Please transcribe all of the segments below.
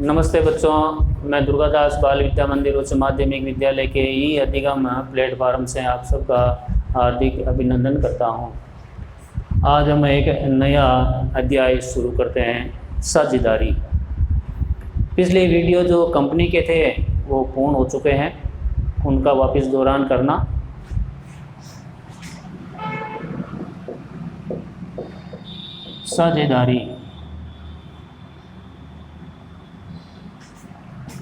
नमस्ते बच्चों, मैं दुर्गादास बाल विद्या मंदिर उच्च माध्यमिक विद्यालय के ई अधिगम प्लेटफार्म से आप सबका हार्दिक अभिनंदन करता हूं। आज हम एक नया अध्याय शुरू करते हैं, साझेदारी। पिछले वीडियो जो कंपनी के थे वो पूर्ण हो चुके हैं, उनका वापस दोहरान करना। साझेदारी,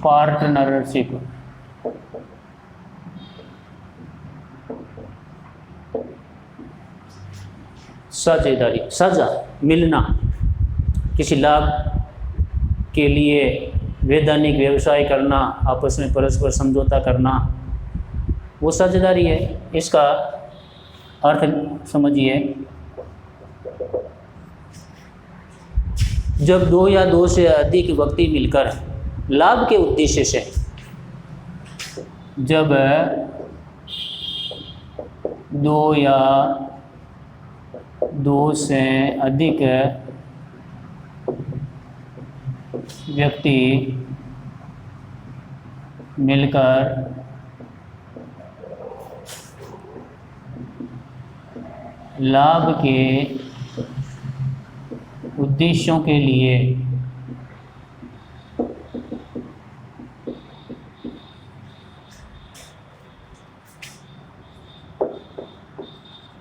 पार्टनरशिप, साझेदारी, साझा मिलना, किसी लाभ के लिए वैधानिक व्यवसाय करना, आपस में परस्पर समझौता करना, वो साझेदारी है। इसका अर्थ समझिए, जब दो या दो से अधिक व्यक्ति मिलकर लाभ के उद्देश्य से, जब दो या दो से अधिक व्यक्ति मिलकर लाभ के उद्देश्यों के लिए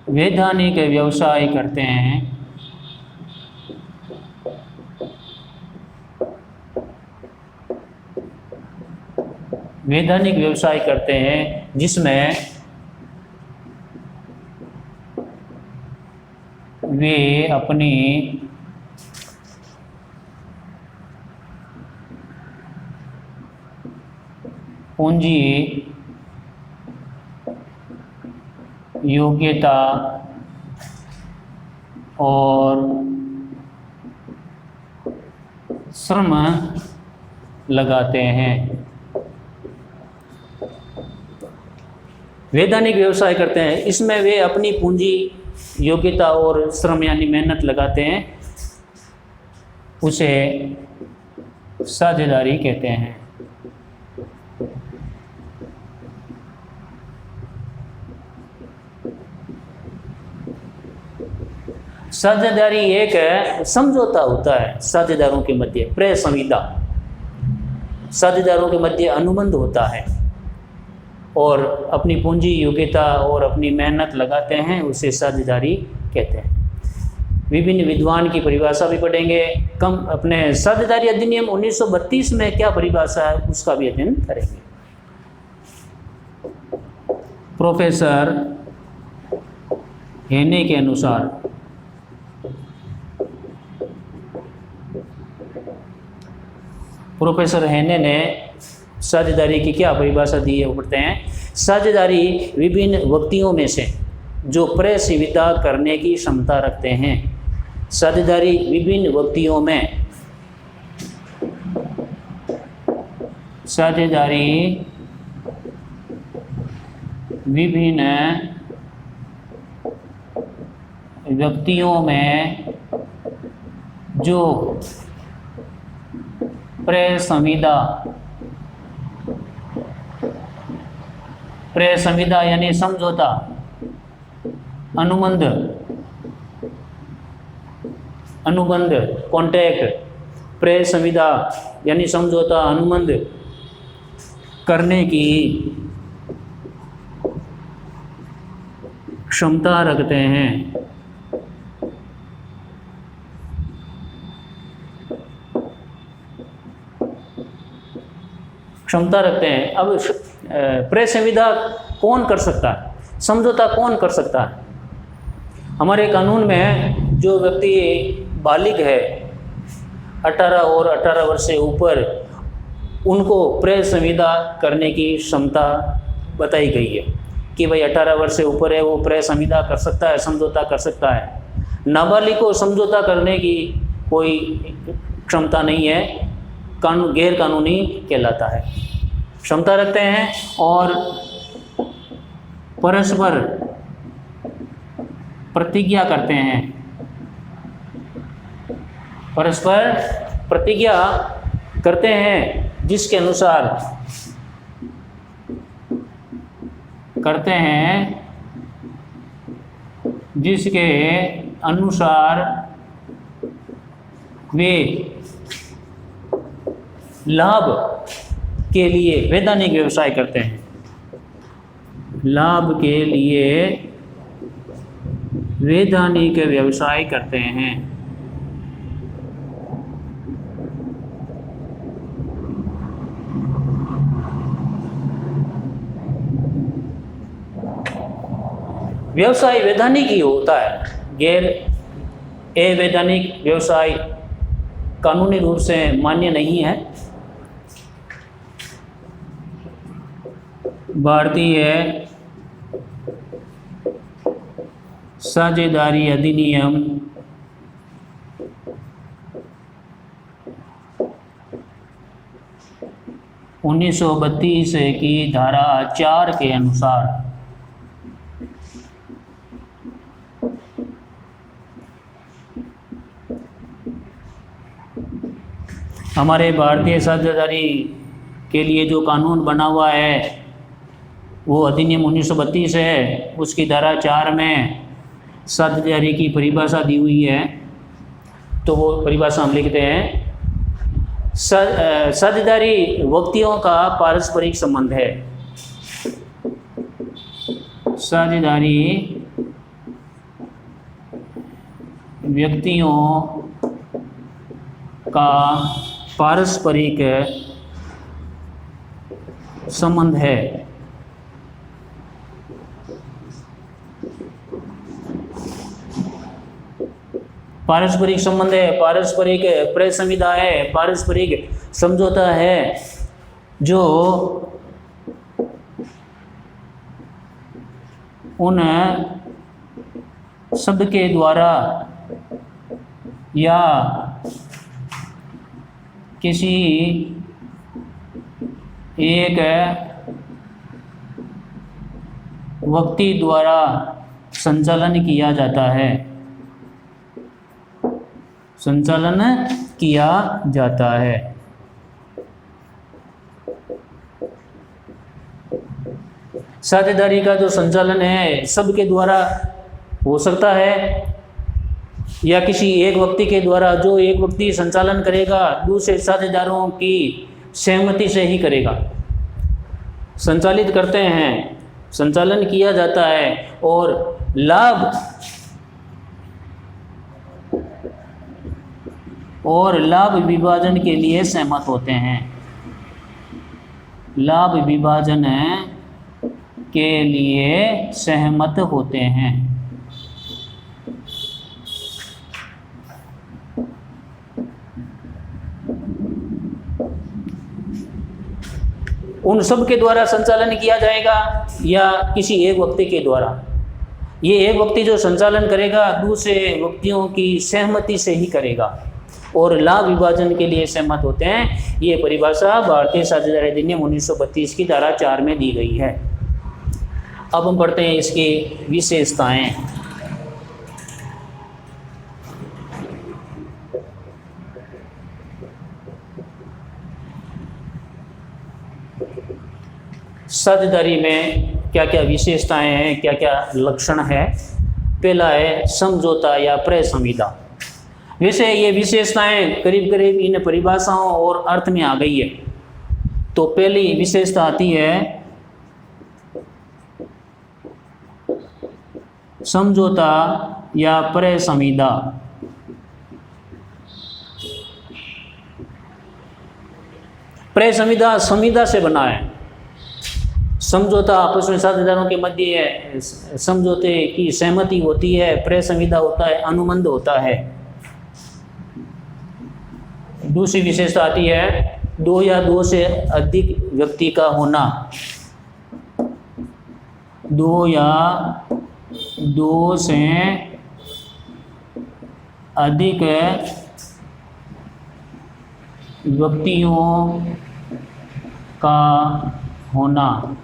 वैधानिक व्यवसाय करते हैं, वैधानिक व्यवसाय करते हैं जिसमें वे अपनी पूंजी, योग्यता और श्रम लगाते हैं। वैधानिक व्यवसाय करते हैं, इसमें वे अपनी पूंजी, योग्यता और श्रम यानी मेहनत लगाते हैं, उसे साझेदारी कहते हैं। साझेदारी एक समझौता होता है साझेदारों के मध्य, क्रय संविदा। साझेदारों के मध्य अनुबंध होता है और अपनी पूंजी, योग्यता और अपनी मेहनत लगाते हैं, उसे साझेदारी कहते हैं। विभिन्न विद्वान की परिभाषा भी पढ़ेंगे। अपने साझेदारी अधिनियम 1932 में क्या परिभाषा है उसका भी अध्ययन करेंगे। प्रोफेसर हेने के अनुसार प्रोफेसर हेने ने साझेदारी की क्या परिभाषा दी है वो पढ़ते हैं। साझेदारी विभिन्न व्यक्तियों में से जो क्रय संविदा करने की क्षमता रखते हैं। साझेदारी विभिन्न व्यक्तियों में, साझेदारी विभिन्न व्यक्तियों में जो क्रय संविदा यानी समझौता, अनुबंध कॉन्ट्रैक्ट, क्रय संविदा यानी समझौता, अनुबंध करने की क्षमता रखते हैं। क्षमता रखते हैं। अब क्रय संविदा कौन कर सकता है, समझौता कौन कर सकता है? हमारे कानून में जो व्यक्ति बालिग है, 18 और 18 वर्ष से ऊपर, उनको क्रय संविदा करने की क्षमता बताई गई है कि भाई 18 वर्ष से ऊपर है, वो क्रय संविदा कर सकता है, समझौता कर सकता है। नाबालिग को समझौता करने की कोई क्षमता नहीं है, गैर कानूनी कहलाता है। क्षमता रखते हैं और परस्पर प्रतिज्ञा करते हैं, परस्पर प्रतिज्ञा करते हैं जिसके अनुसार वे लाभ के लिए वैधानिक व्यवसाय करते हैं। लाभ के लिए वैधानिक व्यवसाय करते हैं। व्यवसाय वैधानिक ही होता है, गैर अवैधानिक व्यवसाय कानूनी रूप से मान्य नहीं है। भारतीय साझेदारी अधिनियम 1932 की धारा 4 के अनुसार हमारे भारतीय साझेदारी के लिए जो कानून बना हुआ है वो अधिनियम 1932 है। उसकी धारा 4 में साझेदारी की परिभाषा दी हुई है। तो वो परिभाषा हम लिखते हैं। साझेदारी व्यक्तियों का पारस्परिक संबंध है। साझेदारी व्यक्तियों का पारस्परिक संबंध है। पारस्परिक संबंध है, पारस्परिक प्रेम संविदा है, पारस्परिक समझौता है जो उन शब्द के द्वारा या किसी एक व्यक्ति द्वारा संचालन किया जाता है। संचालन किया जाता है। साझेदारी का जो संचालन है सबके द्वारा हो सकता है या किसी एक व्यक्ति के द्वारा। जो एक व्यक्ति संचालन करेगा दूसरे साझेदारों की सहमति से ही करेगा। संचालित करते हैं, संचालन किया जाता है और लाभ विभाजन के लिए सहमत होते हैं। लाभ विभाजन के लिए सहमत होते हैं। उन सब के द्वारा संचालन किया जाएगा या किसी एक व्यक्ति के द्वारा। ये एक व्यक्ति जो संचालन करेगा दूसरे व्यक्तियों की सहमति से ही करेगा और लाभ विभाजन के लिए सहमत होते हैं। ये परिभाषा भारतीय साझेदारी अधिनियम 1932 की धारा 4 में दी गई है। अब हम पढ़ते हैं इसकी विशेषताएं। साझेदारी में क्या क्या विशेषताएं हैं, क्या क्या लक्षण है। पहला है समझौता या प्रेम संविदा। वैसे ये विशेषताएं करीब करीब इन परिभाषाओं और अर्थ में आ गई है। तो पहली विशेषता आती है समझौता या प्रेम संविदा। प्रेम संविदा संविदा से बना है। समझौता आपस में साझेदारों के मध्य समझौते की सहमति होती है। प्रेम संविदा होता है, अनुबंध होता है। दूसरी विशेषता आती है दो या दो से अधिक व्यक्ति का होना। दो या दो से अधिक व्यक्तियों का होना।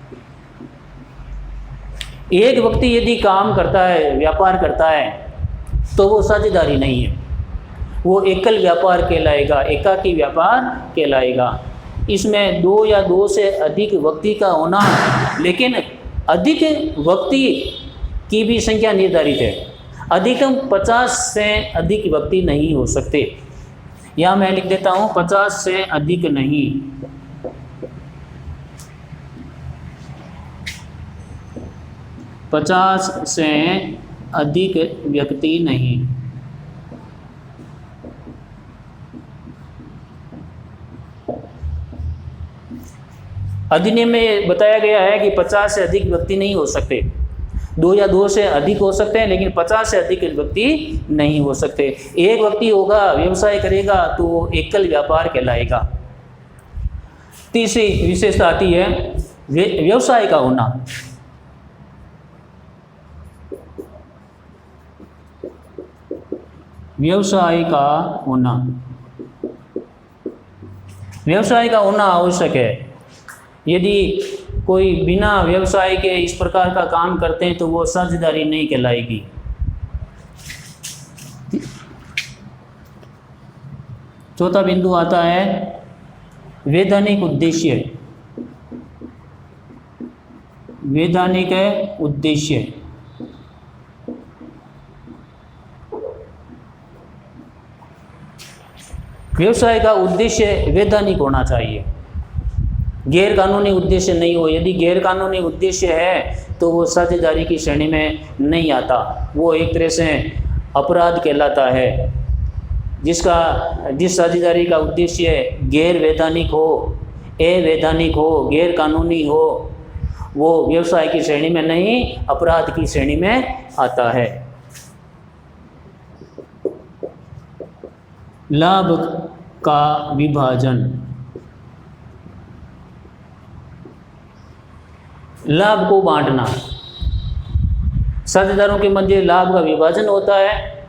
एक व्यक्ति यदि काम करता है, व्यापार करता है तो वो साझेदारी नहीं है। वो एकल व्यापार कहलाएगा, एकाकी व्यापार कहलाएगा। इसमें 2 या 2 से अधिक व्यक्ति का होना, लेकिन अधिक व्यक्ति की भी संख्या निर्धारित है। अधिकतम 50 से अधिक व्यक्ति नहीं हो सकते। यहाँ मैं लिख देता हूँ 50 से अधिक नहीं। पचास से अधिक व्यक्ति नहीं। अधिनियम में बताया गया है कि 50 से अधिक व्यक्ति नहीं हो सकते। 2 या 2 से अधिक हो सकते हैं, लेकिन 50 से अधिक व्यक्ति नहीं हो सकते। एक व्यक्ति होगा, व्यवसाय करेगा तो एकल व्यापार कहलाएगा। तीसरी विशेषता आती है व्यवसाय का होना। व्यवसाय का होना, व्यवसाय का होना आवश्यक है। यदि कोई बिना व्यवसाय के इस प्रकार का काम करते हैं तो वो साझेदारी नहीं कहलाएगी। चौथा बिंदु आता है वैधानिक उद्देश्य। वैधानिक उद्देश्य, व्यवसाय का उद्देश्य वैधानिक होना चाहिए, गैर कानूनी उद्देश्य नहीं हो। यदि गैर कानूनी उद्देश्य है तो वो साझेदारी की श्रेणी में नहीं आता, वो एक तरह से अपराध कहलाता है। जिस साझेदारी का उद्देश्य गैर वैधानिक हो, अवैधानिक हो, गैर कानूनी हो, वो व्यवसाय की श्रेणी में नहीं, अपराध की श्रेणी में आता है। लाभ का विभाजन, लाभ को बांटना। साझेदारों के मध्य लाभ का विभाजन होता है।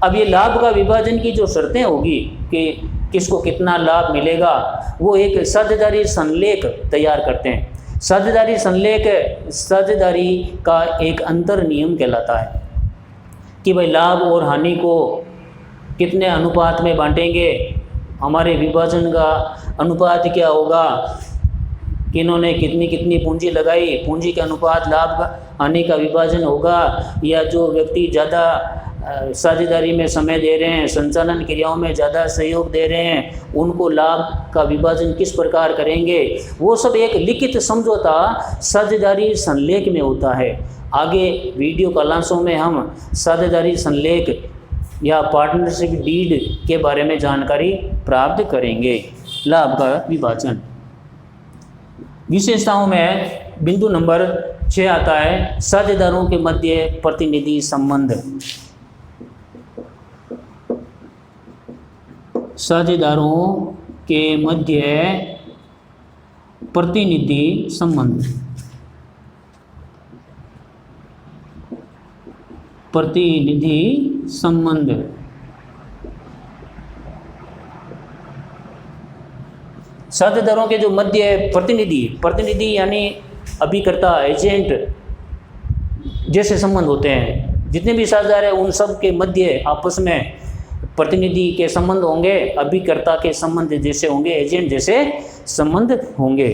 अब ये लाभ का विभाजन की जो शर्तें होगी कि किसको कितना लाभ मिलेगा, वो एक साझेदारी संलेख तैयार करते हैं। साझेदारी संलेख साझेदारी का एक अंतर नियम कहलाता है कि भाई लाभ और हानि को कितने अनुपात में बांटेंगे, हमारे विभाजन का अनुपात क्या होगा, किन्होंने कितनी कितनी पूंजी लगाई, पूंजी के अनुपात लाभ हानि का विभाजन होगा, या जो व्यक्ति ज़्यादा साझेदारी में समय दे रहे हैं, संचालन क्रियाओं में ज़्यादा सहयोग दे रहे हैं, उनको लाभ का विभाजन किस प्रकार करेंगे, वो सब एक लिखित समझौता साझेदारी संलेख में होता है। आगे वीडियो क्लासों में हम साझेदारी संलेख या पार्टनरशिप डीड के बारे में जानकारी प्राप्त करेंगे। लाभ का विभाजन। विशेषताओं में बिंदु नंबर 6 आता है साझेदारों के मध्य प्रतिनिधि संबंध। साझेदारों के मध्य प्रतिनिधि संबंध। प्रतिनिधि संबंध साझेदारों के जो मध्य प्रतिनिधि यानी अभिकर्ता, एजेंट जैसे संबंध होते हैं। जितने भी साझेदार हैं उन सब के मध्य आपस में प्रतिनिधि के संबंध होंगे, अभिकर्ता के संबंध जैसे होंगे, एजेंट जैसे संबंध होंगे।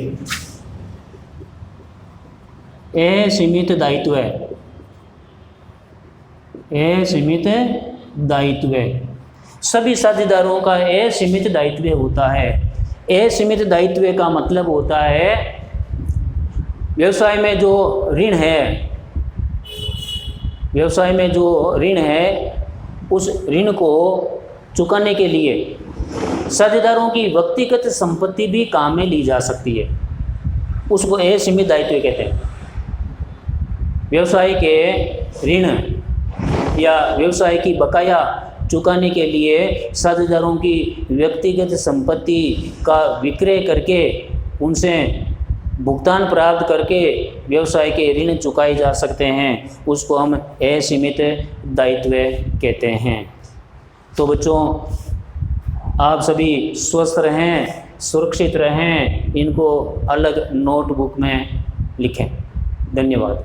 असीमित दायित्व है, असीमित दायित्व, सभी साझेदारों का असीमित दायित्व होता है। असीमित दायित्व का मतलब होता है व्यवसाय में जो ऋण है, व्यवसाय में जो ऋण है उस ऋण को चुकाने के लिए साझेदारों की व्यक्तिगत संपत्ति भी काम में ली जा सकती है, उसको असीमित दायित्व कहते हैं। व्यवसाय के ऋण या व्यवसाय की बकाया चुकाने के लिए साझेदारों की व्यक्तिगत संपत्ति का विक्रय करके उनसे भुगतान प्राप्त करके व्यवसाय के ऋण चुकाए जा सकते हैं, उसको हम असीमित दायित्व कहते हैं। तो बच्चों, आप सभी स्वस्थ रहें, सुरक्षित रहें, इनको अलग नोटबुक में लिखें। धन्यवाद।